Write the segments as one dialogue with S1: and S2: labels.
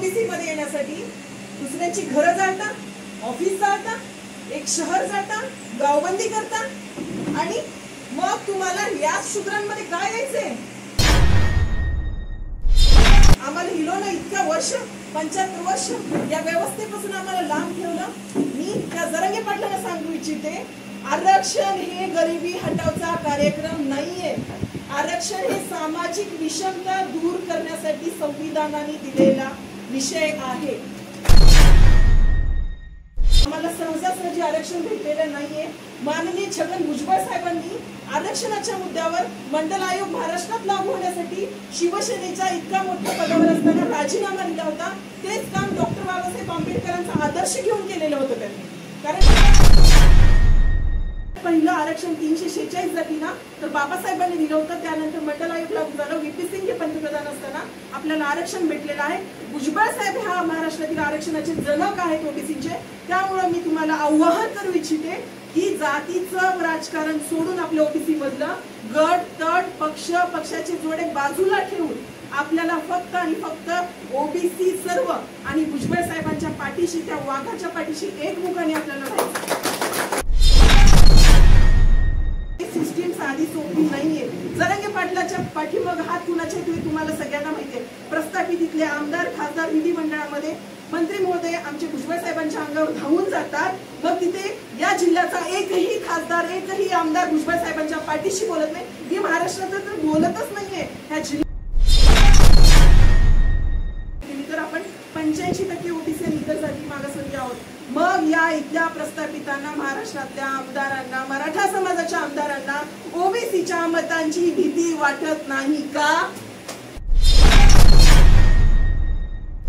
S1: OBC मध्ये येण्यासाठी दुसऱ्यांची घरं जाळता, ऑफिस जाळता, एक शहर जाता, गावबंदी करता आणि मग तुम्हाला या शूद्रांमध्ये काय यायचंय? आम्हाला हिलोनं इतक्या वर्ष 75 वर्ष या व्यवस्थेपासून आम्हाला लांब ठेवलं। मी त्या जरांगे पाटलांना सांगू इच्छिते, आरक्षण हे गरिबी हटवचा कार्यक्रम नाहीये। आरक्षण हे सामाजिक विषमता दूर करण्यासाठी संविधानाने दिलेला विषय आहे। आम्हाला सहजासहजी आरक्षण भेटलेलं नाहीये। माननीय छगन भुजबळ साहेबांनी आरक्षणाच्या मुद्द्यावर मंडल आयोग महाराष्ट्रात लागू होण्यासाठी शिवसेनेचा इतका मोठा पदावर असताना राजीनामा दिला होता। तेच काम डॉक्टर बाबासाहेब आंबेडकरांचा आदर्श घेऊन केलेलं होतं त्यांनी। कारण पहिलं आरक्षण 346 जाती ना तर बाबासाहेबांनी दिलं होतं, त्यानंतर मंडल आयोग लागू झालं। व्हीपी सिंग हे पंतप्रधान असताना आपल्याला आरक्षण भेटलेलं आहे। भुजबळ साहेब हा महाराष्ट्रातील आरक्षणाचे जनक आहेत ओबीसीचे। त्यामुळे मी तुम्हाला आवाहन करू इच्छिते की जातीचं राजकारण सोडून आपल्या ओबीसी मधलं गट तट पक्षाचे जोडे बाजूला ठेवून आपल्याला फक्त आणि फक्त ओबीसी सर्व आणि भुजबळ साहेबांच्या पाठीशी, त्या वाघाच्या पाठीशी एकमुखाने आपल्याला राहायचं। सिस्टीम साधी सोपी नाहीये। जरांगे पाटलाच्या पाठीमाग हात कुणाचे तुम्हाला सगळ्यांना माहितीये। प्रस्थापित इथले आमदार खासदार विधिमंडळामध्ये मंत्री महोदय आमचे भुजबळ साहेबांच्या अंगावर धावून जातात, मग तिथे या जिल्ह्याचा एकही खासदार एकही आमदार भुजबळ साहेबांच्या पाठीशी बोलत नाही। ही महाराष्ट्रात तर बोलतच नाहीये। ह्या जिल्ह्यात तर आपण 85% ओबीसी आणि इतर जाती मागासवर्गीय आहोत। मग या इथल्या प्रस्थापितांना, महाराष्ट्रातल्या आमदारांना, मराठा समाजाच्या आमदारांना ओबीसीच्या मतांची भीती वाटत नाही का?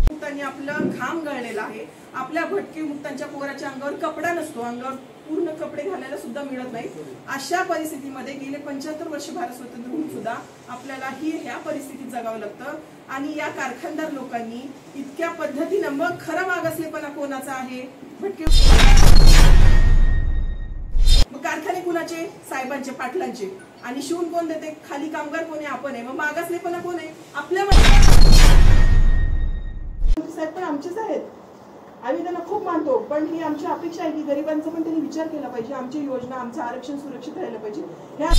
S1: मुक्तांनी आपलं घाम गळलेला आहे। आपल्या भटके मुक्तांच्या पोराच्या अंगावर कपडा नसतो, अंगावर पूर्ण कपडे घालायला सुद्धा मिळत नाही। अशा परिस्थितीमध्ये गेले 75 वर्ष भारत स्वतंत्र होऊन सुद्धा आपल्याला ह्या परिस्थितीत जगावं लागतं। आणि या कारखानदार लोकांनी इतक्या पद्धतीनं, मग खरं मागासलेपणा कोणाचा आहे? भटके मग कारखाने कुणाचे? साहेबांचे, पाटलांचे। आणि शिवून कोण देते? खाली कामगार कोण आहे? आपण आहे। मग मागासलेपणा कोण आहे? आपल्या साहेब पण आमचेच आहेत, आम्ही त्यांना खूप मानतो, पण ही आमची अपेक्षा आहे की गरिबांचा पण त्यांनी विचार केला पाहिजे। आमची योजना, आमचं आरक्षण सुरक्षित राहिलं पाहिजे। ह्या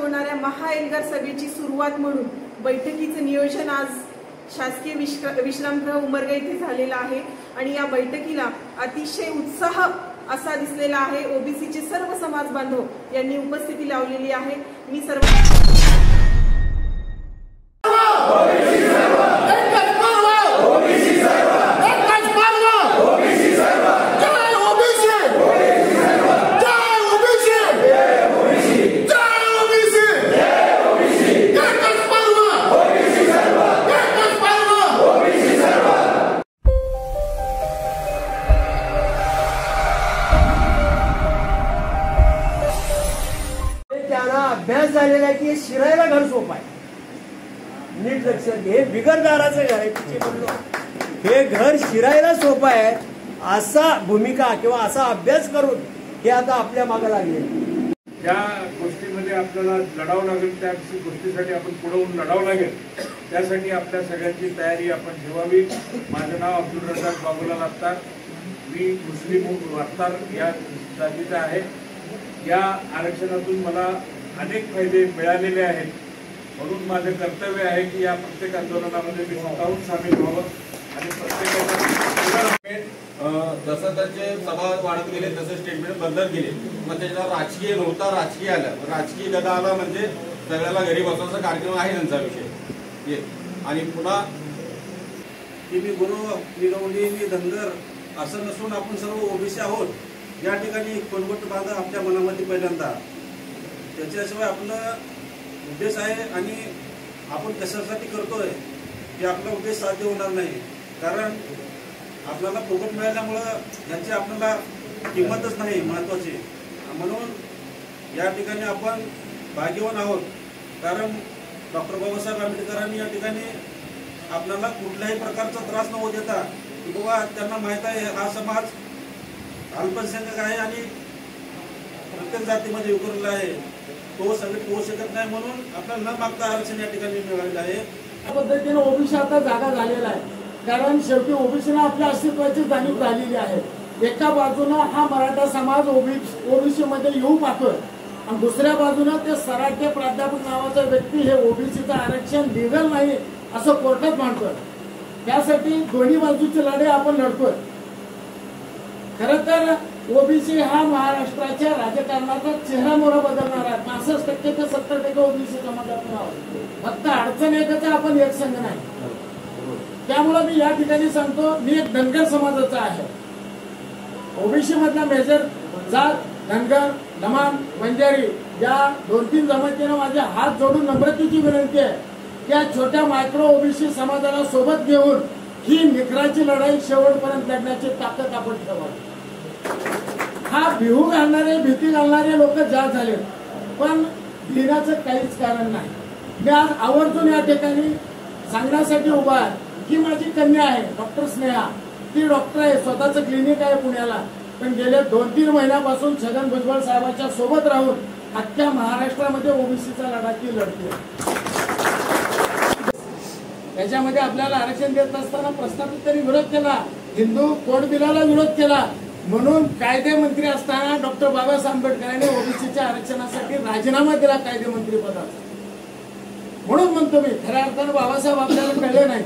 S1: होणाऱ्या महाएल्गार सभेची सुरुवात म्हणून बैठकीचं नियोजन आज शासकीय विश्रामगृह उमरगा येथे झालेला आहे। आणि या बैठकीला अतिशय उत्साह असा दिसलेला आहे। ओबीसीचे सर्व समाज बांधव यांनी उपस्थिती लावलेली आहे। मी सर्व
S2: अभ्यास झालेला आहे की शिरायला घर सोपं आहे। नीट लक्षात घे, बिगरदाराचं घर आहे, तिथे बोललो हे घर शिरायला सोपं आहे असा भूमिका किंवा असा अभ्यास करून हे आता आपल्या मागे लागले।
S3: ज्या गोष्टीमध्ये आपल्याला लढावं लागेल, त्या गोष्टीसाठी आपण पुढे लढावं लागेल, त्यासाठी आपल्या सगळ्यांची तयारी आपण ठेवावी। माझं नाव अब्दुल रजाक बाबूलाल अत्तार, मी मुस्लिम अत्तार या जातीचा आहे। या आरक्षणातून मला अनेक फायदे मिळालेले आहेत, म्हणून माझे कर्तव्य आहे की या प्रत्येक आंदोलनामध्ये मी स्वतःहून सामील व्हावं आणि प्रत्येकाच्या
S4: जसं त्याचे सभा वाढत गेले तसे स्टेटमेंट बदलत गेले। मग त्याच्याला राजकीय नव्हता, राजकीय आला, राजकीय गदा आला म्हणजे सगळ्याला घरी बसवायचा कार्यक्रम आहे त्यांचा विषय। आणि पुन्हा
S5: की मी गुरु, मी गवळी, मी धनगर असं नसून आपण सर्व ओबीसी आहोत। या ठिकाणी कोणगोट बांधा आपल्या मनामध्ये पहिल्यांदा, त्याच्याशिवाय आपला उद्देश आहे आणि आपण कशासाठी करतोय की आपला उद्देश साध्य होणार नाही। कारण आपल्याला फुकट मिळाल्यामुळं याची आपल्याला किंमतच नाही महत्त्वाची। म्हणून या ठिकाणी आपण भाग्यवान आहोत, कारण डॉक्टर बाबासाहेब आंबेडकरांनी या ठिकाणी आपल्याला कुठल्याही प्रकारचा त्रास न होऊ देता की बाबा त्यांना माहीत आहे हा समाज अल्पसंख्याक आहे आणि प्रत्येक जातीमध्ये विखुरलेला आहे, तो सगळे पोहू शकत नाही, म्हणून आपल्याला न मागता आरक्षण या ठिकाणी मिळालेलं आहे।
S6: पद्धतीने ओबीसी आता जागा झालेला आहे, कारण शेवटी ओबीसीला आपल्या अस्तित्वाची जाणीव झालेली आहे. एका बाजूनं हा मराठा समाज ओबीसी मध्ये येऊ पाहतोय आणि दुसऱ्या बाजूनं ते सराटे प्राध्यापक नावाचा व्यक्ती हे ओबीसीचं आरक्षण लिगल नाही असं कोर्टात मांडतोय. त्यासाठी दोन्ही बाजूची लढाई आपण लढतोय. खरं तर ओबीसी हा महाराष्ट्राच्या राजकारणाचा चेहरा मोहरा बदलणार आहे. 65% ते 70% ओबीसी समाजातून आहोत. फक्त अडचण एकच आहे, आपण एक संघ नाही. त्यामुळे मी या ठिकाणी सांगतो, मी एक धनगर समाजाचा आहे. ओबीसी मधला मेजर जात धनगर, लमाण, बंजारी या 2-3 जमातीनं माझे हात जोडून नम्रतेची विनंती आहे. त्या छोट्या मायक्रो ओबीसी समाजाला सोबत घेऊन ही निखराची लढाई शेवटपर्यंत लढण्याची ताकद आपण ठेवावी. हा बिहू घालणारे, भीती घालणारे लोक जास्त झाले, पण भिण्याचं काहीच कारण नाही. मी आज आवर्जून या ठिकाणी सांगण्यासाठी उभा आहे की माझी कन्या आहे डॉक्टर स्नेहा. ती डॉक्टर आहे, स्वतःचं क्लिनिक आहे पुण्याला, पण गेल्या 2-3 महिन्यापासून छगन भुजबळ साहेबांच्या सोबत राहून अख्ख्या महाराष्ट्रामध्ये ओबीसीचा लढा ती लढते. त्याच्यामध्ये आपल्याला आरक्षण देत असताना प्रस्थापित तरी विरोध केला, हिंदू कोड बिलाला विरोध केला, म्हणून कायदे मंत्री असताना डॉक्टर बाबासाहेब आंबेडकरांनी ओबीसीच्या आरक्षणासाठी राजीनामा दिला कायदेमंत्री पदाचा. म्हणून म्हणतो मी, खऱ्या अर्थानं बाबासाहेब आपल्याला कळले नाही.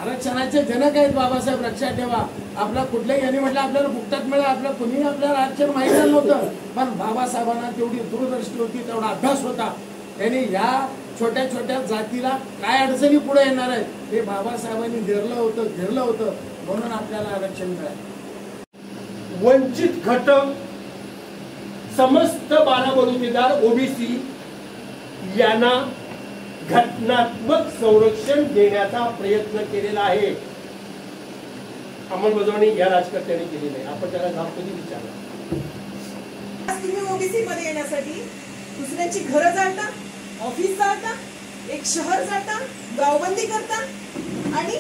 S6: आरक्षणाचे जनक आहेत बाबासाहेब, लक्षात ठेवा. आपला कुठल्याही यांनी म्हटलं आपल्याला फुकटात मिळेल, आपल्या कुणीही आपल्याला आरक्षण माहिती नव्हतं, पण बाबासाहेबांना तेवढी दूरदृष्टी होती, तेवढा अभ्यास होता. त्यांनी या छोट्या छोट्या जातीला काय अडचणी पुढे येणार आहेत हे बाबासाहेबांनी घेरलं होतं, म्हणून आपल्याला आरक्षण मिळालं.
S2: वंचित घटक समस्त बाराबलुतेदार ओबीसी यांना घटनात्मक संरक्षण देण्याचा प्रयत्न केलेला आहे. अंमलबजावणी या राजकर्त्यांनी केली नाही. आपण त्याला जाब कधी विचारला?
S1: तुम्ही ओबीसी मध्ये येण्यासाठी दुसऱ्याची घरं जाळता, ऑफिस जाळता, एक शहर जाता, गावबंदी करता आणि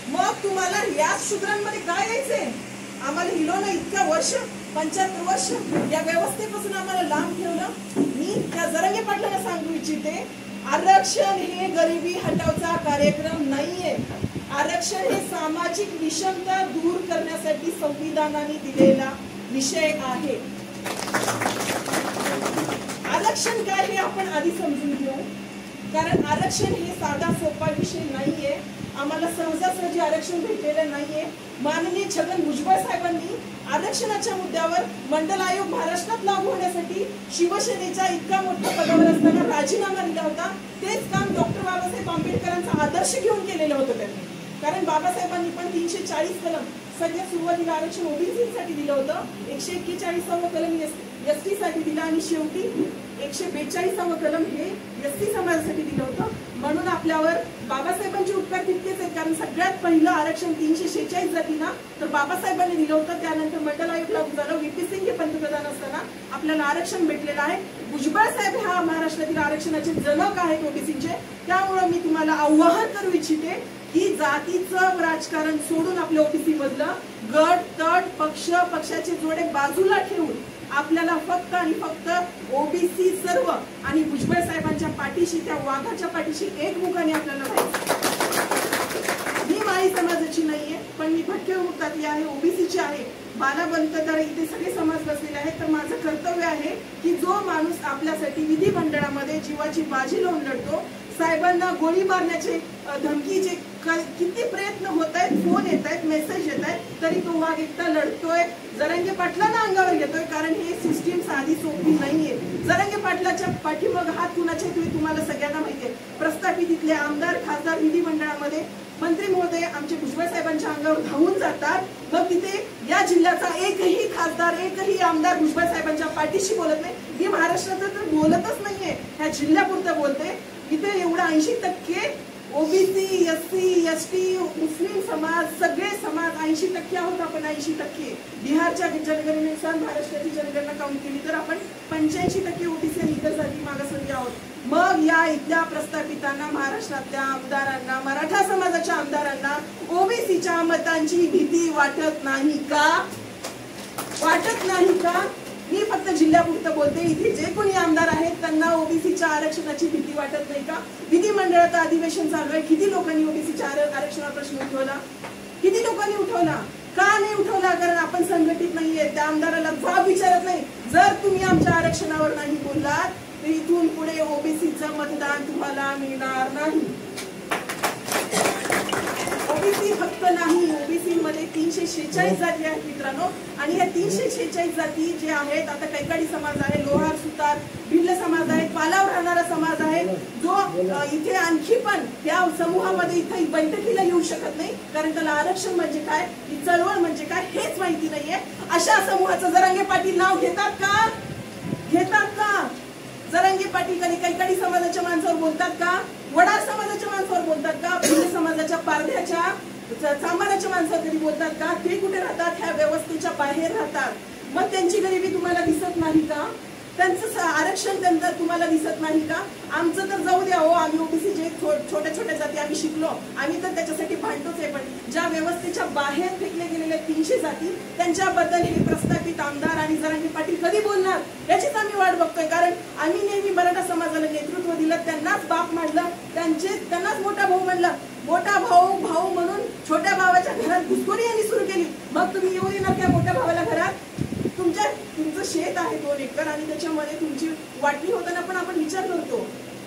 S1: मग तुम्हाला याच शूद्रांमध्ये काय यायचंय? आम्हाला हिलोनं इतक्या वर्ष, 75 वर्ष या व्यवस्थेपासून आम्हाला लांब ठेवलं. मी त्या जरांगे पाटलांना सांगू इच्छिते, आरक्षण हे गरिबी हटवचा कार्यक्रम नाहीये. आरक्षण हे सामाजिक विषमता दूर करण्यासाठी संविधानाने दिलेला विषय आहे. आरक्षण काय हे आपण आधी समजून घेऊ, कारण आरक्षण हे साधा सोपा विषय नाहीये. आम्हाला सहजासहजी आरक्षण भेटलेलं नाहीये. माननीय छगन भुजबळ साहेबांनी आरक्षणाच्या मुद्द्यावर मंडल आयोग महाराष्ट्रात लागू होण्यासाठी शिवसेनेच्या इतका मोठ्या पदावर असताना राजीनामा दिला होता. तेच काम डॉक्टर बाबासाहेब आंबेडकरांचा आदर्श घेऊन केलेलं होतं त्यांनी. कारण बाबासाहेबांनी पण 340 कलम सगळ्यात सुरुवातीला आरक्षण ओबीसीसाठी दिलं होतं, 141वा कलम एसटी साठी दिला आणि शेवटी 142वा कलम हे एसटी समाजासाठी दिलं होतं. म्हणून आपल्यावर बाबासाहेबांचे उपकार तितकेच आहेत, कारण सगळ्यात पहिलं आरक्षण 346 जातींना तर बाबासाहेबांनी दिलं होतं. त्यानंतर मंडल आयोग लागू झालं, व्हीपी सिंग हे पंतप्रधान असताना आपल्याला आरक्षण भेटलेलं आहे. भुजबळ साहेब हा महाराष्ट्रातील आरक्षणाचे जनक आहेत ओबीसीचे. त्यामुळे मी तुम्हाला आव्हान करू इच्छिते की जातीचं राजकारण सोडून आपल्या ओबीसी मधलं गट तट पक्षाचे जोडे बाजूला ठेवून आपल्याला फक्त आणि फक्त ओबीसी सर्व आणि भुजबळ साहेबांच्या पाठीशी, त्या वाघाच्या पाठीशी एकमुखाने आपल्याला राहायचं. मी माळी समाजाची नाहीये, पण मी भटके विमुक्तातली आहे, ओबीसीची आहे. बाराबलुतेदार इथे सगळे समाज बसलेले आहेत. तर माझं कर्तव्य आहे की जो माणूस आपल्यासाठी विधिमंडळामध्ये जीवाची बाजी लावून लढतो, साहेबांना गोळी मारण्याचे धमकीचे किती प्रयत्न होत आहेत, फोन येत आहेत, मेसेज येत आहेत, तरी तो वाघ एकटा लढतोय. जरांगे पाटलांना अंगावर घेतोय, कारण हे सिस्टीम साधी सोपी नाहीये. जरांगे पाटलाच्या पाठीमाग हात कुणाचे तुम्हाला सगळ्यांना माहितीये. प्रस्थापित इथले आमदार खासदार विधिमंडळामध्ये मंत्री महोदय आमचे भुजबळ साहेबांच्या अंगावर धावून जातात. मग तिथे या जिल्ह्याचा एकही खासदार एकही आमदार भुजबळ साहेबांच्या पाठीशी बोलत नाही. मी महाराष्ट्राचं तर बोलतच नाहीये, ह्या जिल्ह्यापुरतं बोलते. इथे एवढा 80% ओबीसी, एससी, एसटी, मुस्लिम समाज, सगळे समाज 80% आहोत आपण. 80% बिहारच्या जनगणनेनुसार महाराष्ट्राची जनगणना काउंट केली तर आपण 85% ओबीसी आणि इतर जाती मागासवर्गीय आहोत. मग या इथल्या प्रस्थापितांना, महाराष्ट्रातल्या आमदारांना, मराठा समाजाच्या आमदारांना ओबीसीच्या मतांची भीती वाटत नाही का? वाटत नाही का? मी फक्त जिल्ह्यापुरतं बोलते. इथे जे कोणी आमदार आहेत त्यांना ओबीसीच्या आरक्षणाची भीती वाटत नाही का? विधिमंडळाचं अधिवेशन चालू आहे, किती लोकांनी ओबीसीच्या आरक्षणावर प्रश्न उठवला? किती लोकांनी उठवला? का नाही उठवला? कारण आपण संघटित नाहीये. त्या आमदाराला जाब विचारत नाही. जर तुम्ही आमच्या आरक्षणावर नाही बोललात तर इथून पुढे ओबीसीचं मतदान तुम्हाला मिळणार नाही. ओबीसी फक्त नाही, ओबीसी मध्ये 346 जाती आहेत मित्रांनो. आणि या 346 जाती जे आहेत, आता कैकाडी समाज आहे, लोहार सुतार, भिल्ल समाज आहे, पालावर राहणारा समाज आहे, जो इथे आणखी पण या समूहामध्ये इथे बैठकीला येऊ शकत नाही, कारण त्याला आरक्षण म्हणजे काय, ही चळवळ म्हणजे काय हेच माहिती नाहीये. अशा समूहाचं जरांगे पाटील नाव घेतात का? घेतात का? जरांगे पाटील कधी कैकाडी समाजाच्या माणसावर बोलतात का? वडार समाजाच्या माणसावर बोलतात का? भिल्ल समाजाच्या, पारध्याच्या, चांभाराच्या माणसावर कधी बोलतात का? ते कुठे राहतात? ह्या व्यवस्थेच्या बाहेर राहतात. मग त्यांची गरिबी तुम्हाला दिसत नाही का? त्यांचं आरक्षण त्यांचं तुम्हाला दिसत नाही का? आमचं तर जाऊ द्या हो, आम्ही ओबीसी जे छोट्या छोट्या जाती आम्ही शिकलो, आम्ही तर त्याच्यासाठी भांडतोच आहे. पण ज्या व्यवस्थेच्या बाहेर फेकले गेलेल्या 300 जाती त्यांच्याबद्दल हे प्रस्थापित आमदार आणि जरांगे पाटील कधी बोलणार याचीच आम्ही वाट बघतोय. कारण आम्ही नेहमी मराठा समाजाला नेतृत्व दिलं, त्यांनाच बाप मानलं, त्यांनाच मोठा भाऊ म्हणलं. मोठा भाऊ भाऊ म्हणून छोट्या भावाच्या घरात घुसखोरी यांनी सुरू केली. मग तुम्ही येऊ येणार त्या मोठ्या भावाला घरात? तुमचं शेत आहे 2 एकर आणि त्याच्यामध्ये तुमची वाटणी होताना पण आपण विचार करतो.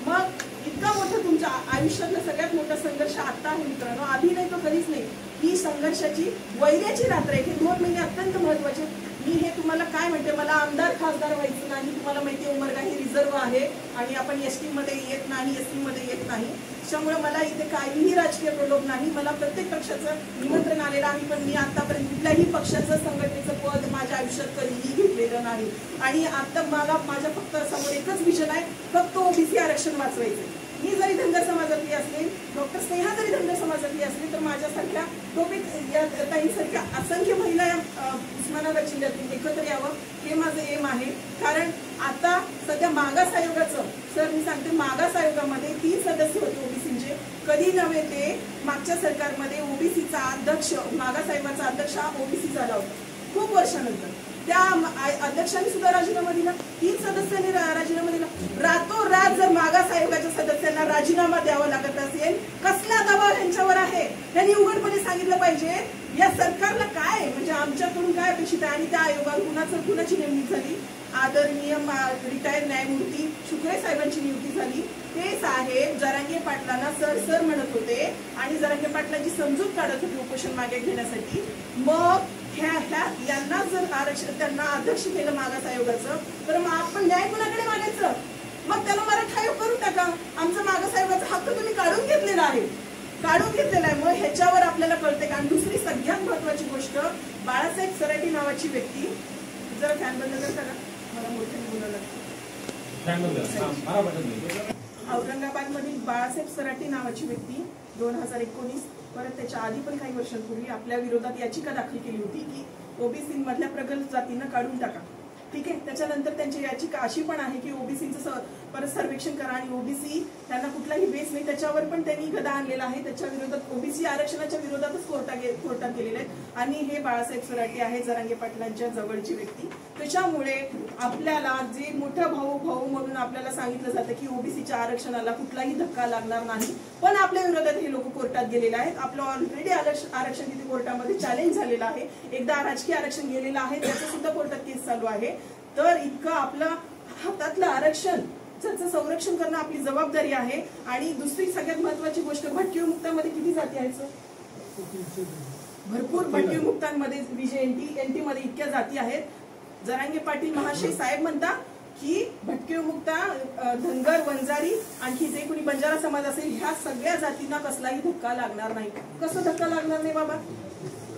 S1: मग इतका मोठा तुमच्या आयुष्यातला सगळ्यात मोठा संघर्ष आता आहे मित्रांनो, आधी नाही तो कधीच नाही. ही संघर्षाची वैर्याची रात्र आहे. हे 2 महिने अत्यंत महत्वाचे. मी हे तुम्हाला काय म्हणते, मला आमदार खासदार व्हायचं नाही. तुम्हाला माहिती आहे उमरगा ही रिझर्व आहे आणि आपण एसटी मध्ये येत नाही, एसटी मध्ये येत नाही. त्यामुळे मला इथे काहीही राजकीय प्रलोभ नाही. मला प्रत्येक पक्षाचं निमंत्रण आलेलं आहे, पण मी आतापर्यंत कुठल्याही पक्षाचं संघटनेचं पद माझ्या आयुष्यात कधीही घेतलेलं नाही. आणि आता मला माझ्या फक्त समोर एकच विजन आहे, फक्त ओबीसी आरक्षण वाचवायचं. मी जरी धनगर समाजातली असले, डॉक्टर स्नेहा जरी धनगर समाजातली असली, तर माझ्यासारख्या टोपिक या ताईंसारख्या असंख्य महिला उस्मानाबाद जिल्ह्यातून एकत्र यावं हे माझं एम आहे. कारण आता सध्या मागास आयोगाचं, सर मी सांगते, मागास आयोगामध्ये 3 सदस्य होते ओबीसीचे. कधी नव्हे ते मागच्या सरकारमध्ये ओबीसीचा अध्यक्ष, मागास आयोगाचा अध्यक्ष हा ओबीसी झाला होता खूप वर्षानंतर. त्या अध्यक्षांनी सुद्धा राजीनामा दिला, 3 सदस्यांनी राजीनामा दिला. रातोरात जर मागास आयोगाच्या सदस्यांना राजीनामा द्यावा लागत असेल, कसला दबाव यांच्यावर आहे त्यांनी उघडपणे सांगितलं पाहिजे. या सरकारला काय म्हणजे आमच्याकडून काय अपेक्षित आहे. आणि त्या आयोगात कुणाची नेमणूक झाली? आदरणीय रिटायर्ड न्यायमूर्ती शुक्रे साहेबांची नियुक्ती झाली. ते साहेब जरांगे पाटलांना सर म्हणत होते आणि जरांगे पाटलांची समजूत काढत होते उपोषण मागे घेण्यासाठी. मग यांना जर आरक्षण त्यांना अध्यक्ष केलं मागास आयोगाचं, तर मग आपण न्याय कुणाकडे मागायचं? मग त्याला मराठा आयोग करून टाका. आमचा मागास आयोगाचा हक्क तुम्ही काढून घेतलेला आहे, काढून घेतलेला आहे. मग ह्याच्यावर आपल्याला कळते का? आणि दुसरी सगळ्यात महत्वाची गोष्ट, बाळासाहेब सराटी नावाची व्यक्ती, जरा फॅन बंद करता का? मला मोठ्याने बोलायला लागतं. औरंगाबाद मधील बाळासाहेब सराटी नावाची व्यक्ती 2019 परत त्याच्या आधी पण काही वर्षांपूर्वी आपल्या विरोधात याचिका दाखल केली होती की ओबीसी मधल्या प्रगल्भ जातींना काढून टाका. ठीक आहे. त्याच्यानंतर त्यांची याचिका अशी पण आहे की ओबीसीचं परत सर्वेक्षण करा आणि ओबीसी त्यांना कुठलाही बेस नाही, त्याच्यावर पण त्यांनी गदा आणलेला आहे. त्याच्या विरोधात ओबीसी आरक्षणाच्या विरोधातच कोर्टात गेलेले आहेत. आणि हे बाळासाहेब सराटी आहे जरांगे पाटलांच्या जवळची व्यक्ती. त्याच्यामुळे आपल्याला जे मोठं भाऊ म्हणून आपल्याला सांगितलं जातं की ओबीसीच्या आरक्षणाला कुठलाही धक्का लागणार नाही, पण आपल्या विरोधात हे लोक कोर्टात गेलेले आहेत. आपलं ऑलरेडी आरक्षण तिथे कोर्टामध्ये चॅलेंज झालेलं आहे. एकदा राजकीय आरक्षण गेलेलं आहे, त्याचं सुद्धा कोर्टात केस चालू आहे. तर इतकं आपलं हातातलं आरक्षण त्याचं संरक्षण करणं आपली जबाबदारी आहे. आणि दुसरी सगळ्यात महत्वाची गोष्ट, भटकी विमुक्तांमध्ये किती जाती आहेत? भरपूर भटकी विमुक्तांमध्ये एनटी मध्ये इतक्या जाती आहेत. जरांगे पाटील महाशय साहेब म्हणतात की भटकी विमुक्ता, धनगर, वंजारी, आणखी जे कोणी बंजारा समाज असेल, ह्या सगळ्या जातींना कसलाही धक्का लागणार नाही. कसं धक्का लागणार नाही बाबा?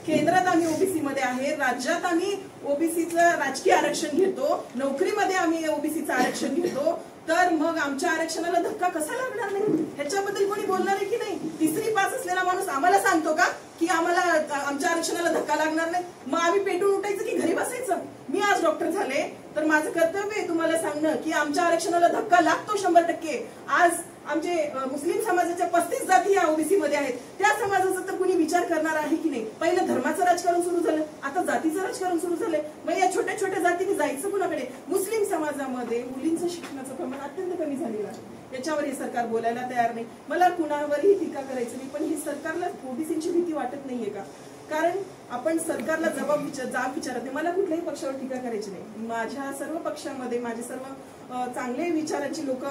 S1: केंद्रात आम्ही ओबीसी मध्ये आहे, राज्यात आम्ही ओबीसीचं राजकीय आरक्षण घेतो, नोकरीमध्ये आम्ही ओबीसीचं आरक्षण घेतो, तर मग आमच्या आरक्षणाला धक्का कसा लागणार नाही? ह्याच्याबद्दल कोणी बोलणार आहे की नाही? 3री पास असलेला माणूस आम्हाला सांगतो का की आम्हाला आमच्या आरक्षणाला धक्का लागणार नाही? मग आम्ही पेटून उठायचं की घरी बसायचं? मी आज डॉक्टर झाले तर माझं कर्तव्य आहे तुम्हाला सांगणं की आमच्या आरक्षणाला धक्का लागतो 100%. आज आमचे मुस्लिम समाजाच्या 35 जाती या ओबीसी मध्ये आहेत, त्या समाजाचा तर कुणी विचार करणार आहे की नाही? पहिलं धर्माचं राजकारण सुरू झालं, आता जातीचं राजकारण सुरू झालंय. मग या छोट्या छोट्या जातीने जायचं बघायचं कुणाकडे? मुस्लिम समाजामध्ये मुलींचं शिक्षणाचं प्रमाण अत्यंत कमी झालेलं आहे. याच्यावर हे सरकार बोलायला तयार नाही. मला कुणावरही टीका करायची नाही, पण ही सरकारला ओबीसीची भीती वाटत नाहीये का? कारण आपण सरकारला जाब विचारत नाही. मला कुठल्याही पक्षावर टीका करायची नाही. माझ्या सर्व पक्षामध्ये माझे सर्व चांगले विचारांची लोक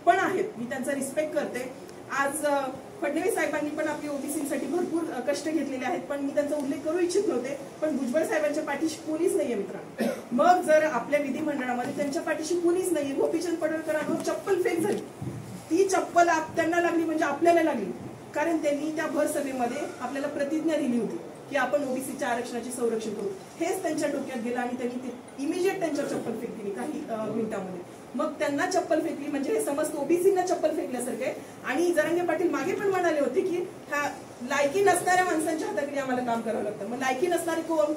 S1: पण आहेत, मी त्यांचा रिस्पेक्ट करते. आज फडणवीस साहेबांनी पण आपली ओबीसीसाठी भरपूर कष्ट घेतलेले आहेत, पण मी त्यांचा उल्लेख करू इच्छित नव्हते. पण भुजबळ साहेबांच्या पाठीशी कोणीच नाहीये मित्रांनो. मग जर आपल्या विधिमंडळामध्ये त्यांच्या पाठीशी कोणीच नाहीये, गोपीचंद पडळकरांवर चप्पल फेक झाली, ती चप्पल त्यांना लागली म्हणजे आपल्याला लागली. कारण त्यांनी त्या भर सभेमध्ये आपल्याला प्रतिज्ञा दिली होती की आपण ओबीसीच्या आरक्षणाचे संरक्षण करू. हेच त्यांच्या डोक्यात गेलं आणि त्यांनी ते इमिजिएट त्यांच्यावर चप्पल फेकली काही मिनिटांमध्ये. मग त्यांना चप्पल फेकली म्हणजे हे समस्त ओबीसींना चप्पल फेकल्यासारखे. आणि जरांगे पाटील मागे पण म्हणाले होते की लायकी नसणाऱ्या माणसांच्या हाताखाली आम्हाला काम करावं लागतं. मग लायकी नसणारे कोण?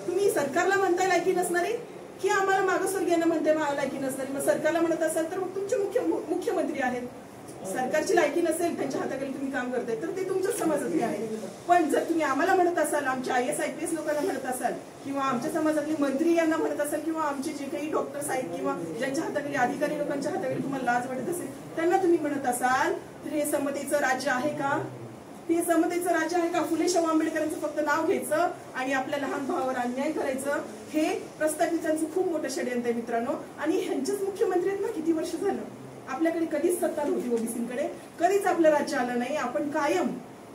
S1: तुम्ही सरकारला म्हणताय लायकी नसणारे, की आम्हाला मागासवर्ग घेणं म्हणते लायकी नसणारी? मग सरकारला म्हणत असाल तर मग तुमचे मुख्यमंत्री आहेत. सरकारची लायकी नसेल, त्यांच्या हाताखाली तुम्ही काम करताय, तर ते तुमच्याच समाजातले आहे. पण जर तुम्ही आम्हाला म्हणत असाल, आमच्या IAS IPS लोकांना म्हणत असाल, किंवा आमच्या समाजातले मंत्री यांना म्हणत असाल, किंवा आमचे जे काही डॉक्टर्स आहेत किंवा ज्यांच्या हाताखाली अधिकारी लोकांच्या हाताखाली तुम्हाला लाज वाटत असेल, त्यांना तुम्ही म्हणत असाल, तर हे समतेचं राज्य आहे का? हे समतेचं राज्य आहे का? फुले शाहू आंबेडकरांचं फक्त नाव घ्यायचं आणि आपल्या लहान भावावर अन्याय करायचं, हे प्रस्थापितांचं खूप मोठं षडयंत्र आहे मित्रांनो. आणि ह्यांचेच मुख्यमंत्री आहेत ना. किती वर्ष झालं आपल्याकडे कधीच सत्ता नव्हती ओबीसींकडे, कधीच आपलं राज्य आलं नाही. आपण कायम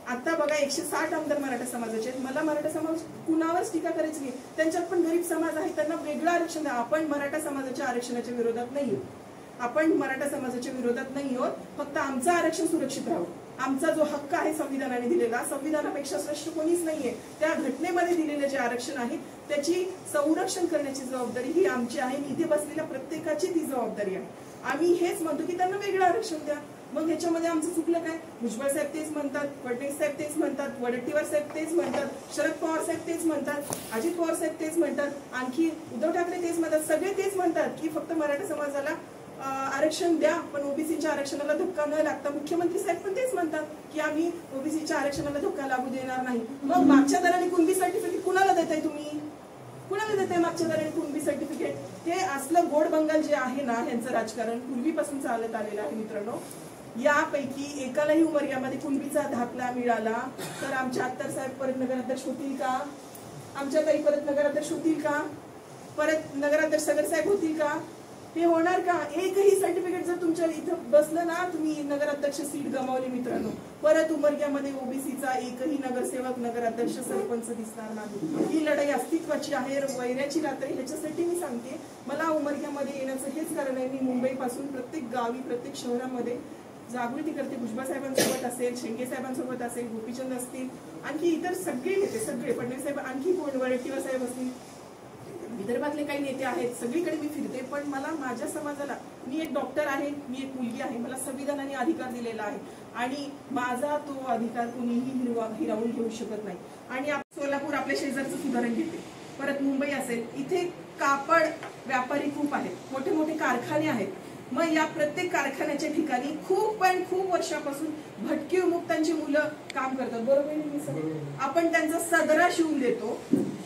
S1: आता बघा 160 आमदार मराठा समाजाचे आहेत. मला मराठा समाज कुणावरच टीका करायची नाही. त्यांच्यात पण गरीब समाज आहे, त्यांना वेगळं आरक्षण द्या. आपण मराठा समाजाच्या आरक्षणाच्या विरोधात नाही आहोत. आपण मराठा समाजाच्या विरोधात नाही आहोत. फक्त आमचं आरक्षण सुरक्षित राहावं. आमचा जो हक्क आहे संविधानाने दिलेला, संविधानापेक्षा श्रेष्ठ कोणीच नाहीये. त्या घटनेमध्ये दिलेले जे आरक्षण आहे त्याची संरक्षण करण्याची जबाबदारी ही आमची आहे. इथे बसलेल्या प्रत्येकाची ती जबाबदारी आहे. आम्ही हेच म्हणतो की त्यांना वेगळं आरक्षण द्या. मग ह्याच्यामध्ये आमचं चुकलं काय? भुजबळ साहेब तेच म्हणतात, फडणवीस साहेब तेच म्हणतात, वडेट्टीवार साहेब तेच म्हणतात, शरद पवार साहेब तेच म्हणतात, अजित पवार साहेब तेच म्हणतात, आणखी उद्धव ठाकरे तेच म्हणतात. सगळे तेच म्हणतात की फक्त मराठा समाजाला आरक्षण द्या, पण ओबीसीच्या आरक्षणाला धक्का न लागता. मुख्यमंत्री साहेब पण तेच म्हणतात की आम्ही ओबीसीच्या आरक्षणाला धक्का लागू देणार नाही. मग मागच्या दराने कुणबी सर्टिफिकेट कुणाला देताय तुम्ही? कुणाला देताय मागच्या दराने कुणबी सर्टिफिकेट? हे असलं गोड बंगाल जे आहे ना, ह्यांचं राजकारण पूर्वीपासून चालत आलेलं आहे मित्रांनो. यापैकी एकालाही उमरग्यामध्ये कुणबीचा दाखला मिळाला तर आमच्या अत्तर साहेब परत नगराध्यक्ष होतील का? आमच्या ताई परत नगराध्यक्ष होतील का? परत नगराध्यक्ष सगर साहेब होतील का? हे होणार का? एकही सर्टिफिकेट जर तुमच्या इथं बसलं ना, तुम्ही नगराध्यक्ष सीट गमावली मित्रांनो. परत उमरग्यामध्ये ओबीसीचा एकही नगरसेवक, नगराध्यक्ष, सरपंच दिसणार नाही. ही लढाई अस्तित्वाची आहे, वैऱ्याची रात्र. ह्याच्यासाठी मी सांगते, मला उमरग्यामध्ये येण्याचं हेच कारण आहे. मी मुंबईपासून प्रत्येक गावी, प्रत्येक शहरामध्ये जागृती करते. भुजबळ साहेबांसोबत असेल, शेंगे साहेबांसोबत असेल, गोपीचंद असतील, आणखी इतर सगळे नेते, सगळे फडणवीस साहेब, आणखी कोण, वडेट्टीवार साहेब असतील, विदर्भातले काही नेते आहेत, सगळीकडे मी फिरते. पण मला माझ्या समाजाला, मी एक डॉक्टर आहे, मी एक मुलगी आहे, मला संविधानाने अधिकार दिलेला आहे आणि माझा तो अधिकार कोणीही हिरावून घेऊ शकत नाही. आणि सोलापूर आपल्या शेजारचं उदाहरण घेते, परत मुंबई असेल, इथे कापड व्यापारी खूप आहेत, मोठे मोठे कारखाने आहेत. मग या प्रत्येक कारखान्याच्या ठिकाणी खूप वर्षापासून भटकी विमुक्तांची मुलं काम करतात. बरोबर आहे? आपण त्यांचा सदरा शिवून देतो,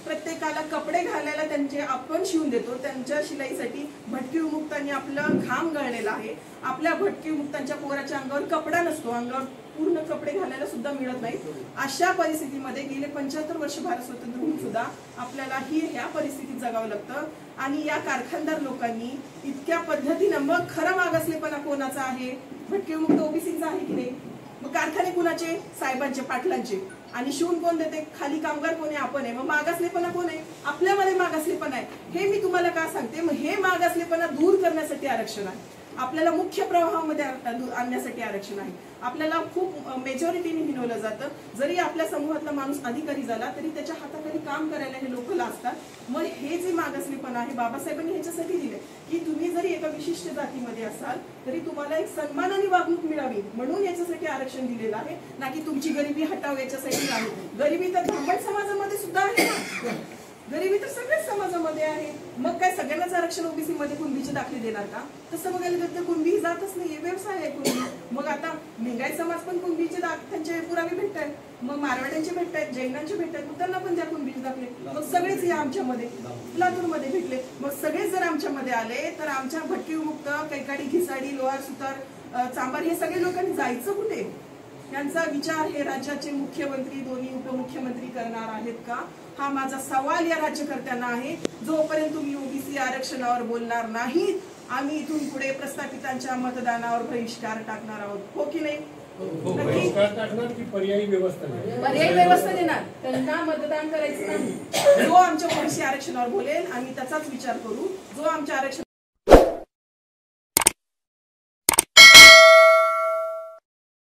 S1: प्रत्येकाला कपडे घालायला त्यांचे आपण शिवून देतो. त्यांच्या शिलाईसाठी भटकी विमुक्तांनी आपलं घाम गळलेला आहे. आपल्या भटकी विमुक्तांच्या पोराच्या अंगावर कपडा नसतो, अंगावर पूर्ण कपडे घालायला सुद्धा मिळत नाही. अशा परिस्थितीमध्ये गेले 75 वर्ष भारत स्वतंत्र होऊन सुद्धा आपल्याला ह्या परिस्थितीत जगावं लागतं. आणि या कारखानदार लोकांनी इतक्या पद्धतीनं, मग खरं मागासलेपणा कोणाचा आहे? भटकी विमुक्त ओबीसीचा आहे की नाही? मग कारखाने कुणाचे? साहेबांचे, पाटलांचे. आणि शिवून कोण देते? खाली कामगार कोण आहे? आपण आहे. मग मागासलेपणा कोण आहे? आपल्यामध्ये मागासलेपणा आहे. हे मी तुम्हाला का सांगते? मग हे मागासलेपणा दूर करण्यासाठी आरक्षण आहे. आपल्याला मुख्य प्रवाहामध्ये आणण्यासाठी आरक्षण आहे. आपल्याला खूप मेजॉरिटीने हिनवलं जातं. जरी आपल्या समूहातला माणूस अधिकारी झाला तरी त्याच्या हाताखाली काम करायला हे लोक लाजतात. मग हे जे मागासलेपण आहे, बाबासाहेबांनी ह्याच्यासाठी दिले की तुम्ही जरी एका विशिष्ट जातीमध्ये असाल तरी तुम्हाला एक सन्मानाने वागणूक मिळावी, म्हणून याच्यासाठी आरक्षण दिलेलं आहे, ना की तुमची गरिबी हटाव याच्यासाठी नाही. गरिबी तर ब्राह्मण समाजामध्ये सुद्धा आहे ना. गरिबी तर सगळ्याच समाजामध्ये आहे. मग काय सगळ्यांनाच आरक्षण ओबीसी मध्ये कुणबीचे दाखले देणार का? तसं बघायला गेलं तर कुणबी जातच नाहीये, व्यवसाय आहे कुणबी. मग आता लिंगायत समाज पण कुणबीचे त्यांचे पुरावे भेटतायत, मग मारवाड्यांचे भेटतायत, जैनांचे भेटतायत, मग त्यांना पण द्या कुणबीचे दाखले. मग सगळेच या आमच्यामध्ये लातूरमध्ये भेटले. मग सगळेच जर आमच्यामध्ये आले तर आमच्या भटकी विमुक्त, कैकाडी, घिसाडी, लोहार, सुतार, चांभार हे सगळे लोकांनी जायचं कुठे? यांचा विचार हे राज्याचे मुख्यमंत्री, दोन्ही उपमुख्यमंत्री करणार आहेत का? हा माझा सवाल या राज्यकर्त्यांना आहे. जोपर्यंत तुम्ही ओबीसी आरक्षणावर बोलणार नाहीत, आम्ही इथून पुढे प्रस्थापितांच्या मतदानावर बहिष्कार टाकणार आहोत. हो की नाही?
S2: पर्यायी व्यवस्था
S1: पर्यायी व्यवस्था देणार. त्यांना मतदान करायचं नाही. जो आमच्या ओबीसी आरक्षणावर बोलेल आम्ही त्याचाच विचार करू. जो आमच्या आरक्षण